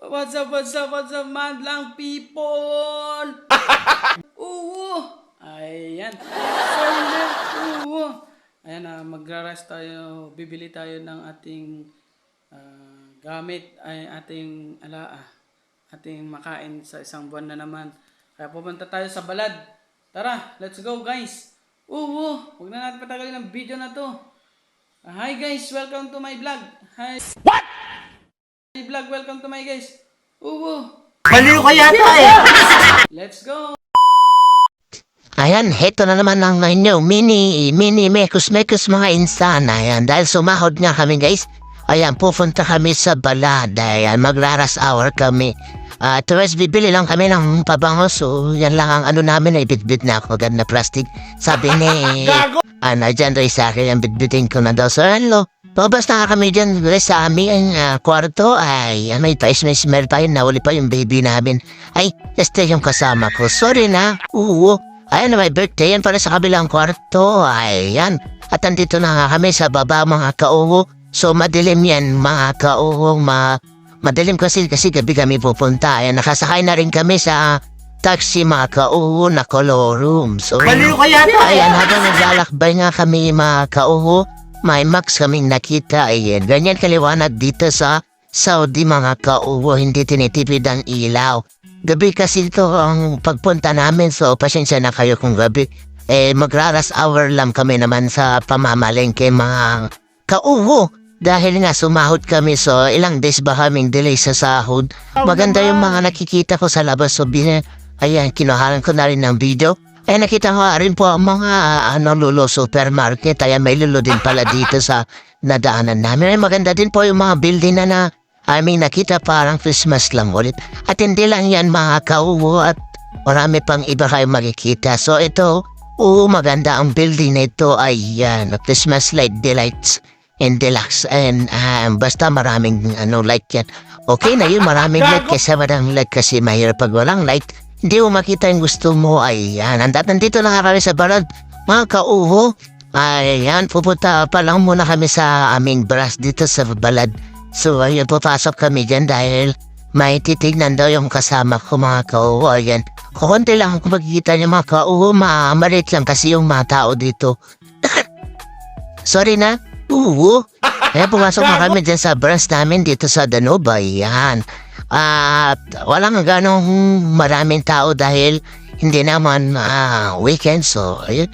What's up, madlang people? Ayan. Ayan na, magra-rush tayo, bibili tayo ng ating gamit, ay ating ating makain sa isang buwan na naman. Kaya pupunta tayo sa balad. Tara, let's go guys. Huwag na natin patagalin ang video na to. Hi guys, welcome to my vlog. Hi. What? My vlog, welcome to my guys. Baliw ka yata eh. Let's go. Ayan, heto na naman ang inyo, mini mekus mga insan. Ayan, dahil sumahod nga kami guys. Ayan, pupunta kami sa balad. Ayan, magraras hour kami. Tuwes, bibili lang kami ng pabango. So, yan lang ang ano namin na ibitbit na ako. Agad na plastic. Sabi ni, dyan rin sa akin, ang bitbitin ko na daw. So, hello. Pabas na kami dyan sa aming kwarto. Ay, may pa-smell pa yun. Nauli pa yung baby namin. Ay, este yung kasama ko. Sorry na. Ayan, may birthday yan para sa kabilang kwarto. Ayan. At andito na nga kami sa baba mga kauho. So, madilim yan mga kauho. Madilim kasi gabi kami pupunta. Ayan, nakasakay na rin kami sa taxi mga kauho na color room. So, Baliw ka yata. ayan, habang naglalakbay nga kami mga kauho, may max kaming nakita. Ayan, ganyan kaliwanag dito sa Saudi mga kauho. Hindi tinitipid ang ilaw. Gabi kasi ito ang pagpunta namin. So, pasensya na kayo kung gabi. Magraras hour lang kami naman sa pamamalengke mga kauho. Dahil nga sumahod kami, so ilang days ba kaming delay sa sahod. Maganda yung mga nakikita ko sa labas. So, ayan, kinuhalan ko na rin ng video. Nakita ko rin po ang mga lulo supermarket. Ayan, may lulo din pala dito sa nadaanan namin. Maganda din po yung mga building na nakita parang Christmas lang ulit. At hindi lang yan mga kauwo at marami pang iba kayo makikita. So, ito, maganda ang building na ito. Ayan, Christmas light delights and deluxe, and basta maraming light yan. Okay na yun, maraming light kasi walang light kasi mahirap pag walang light. Hindi mo makita yung gusto mo. Ayan, nandito na kami sa balad mga kauho. Ayan, pupunta pa lang muna kami sa aming brush dito sa balad. So ayun, papasok kami dyan dahil may titignan daw yung kasama ko mga kauho. Ayan, kukunti lang kung magkikita niyo mga kauho, malit lang kasi yung mga tao dito. Sorry na. Kaya pumasok na kami dyan sa branch namin dito sa Danube. Ayan. At walang ganong maraming tao dahil hindi naman weekend. So, ayun.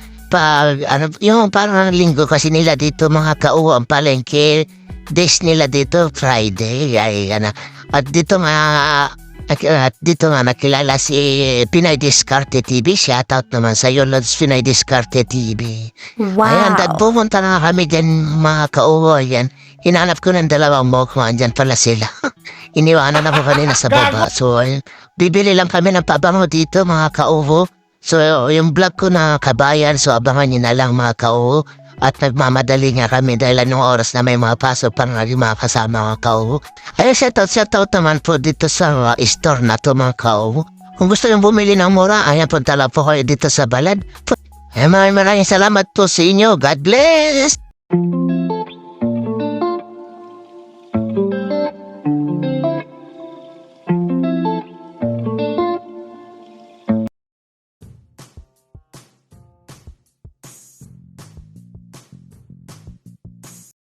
Yung parang linggo kasi nila dito mga kauho ang palengke. Days nila dito Friday. Ayan. At dito nga nakilala si Pinay Discarte TV. Shoutout naman sa iyo, Lods Pinay Discarte TV. Wow. Ayan, pumunta na kami dyan mga kauho. Ayan, hinanap ko ng dalawang mokma. Andyan pala sila. Iniwanan ako kanina sa baba. So, ayun, bibili lang kami ng pabango dito mga kauho. So, yung vlog ko na kabayan. So, abangan nyo na lang mga kauho. At nagmamadali nga kami dahil anong oras na may mga pasok pang mga kasama mga kauho. Ayun, shoutout naman po dito sa store na to mga kauho. Kung gusto yung bumili ng mura, ayan, punta lang po kayo dito sa balad. Maraming salamat po sa inyo. God bless!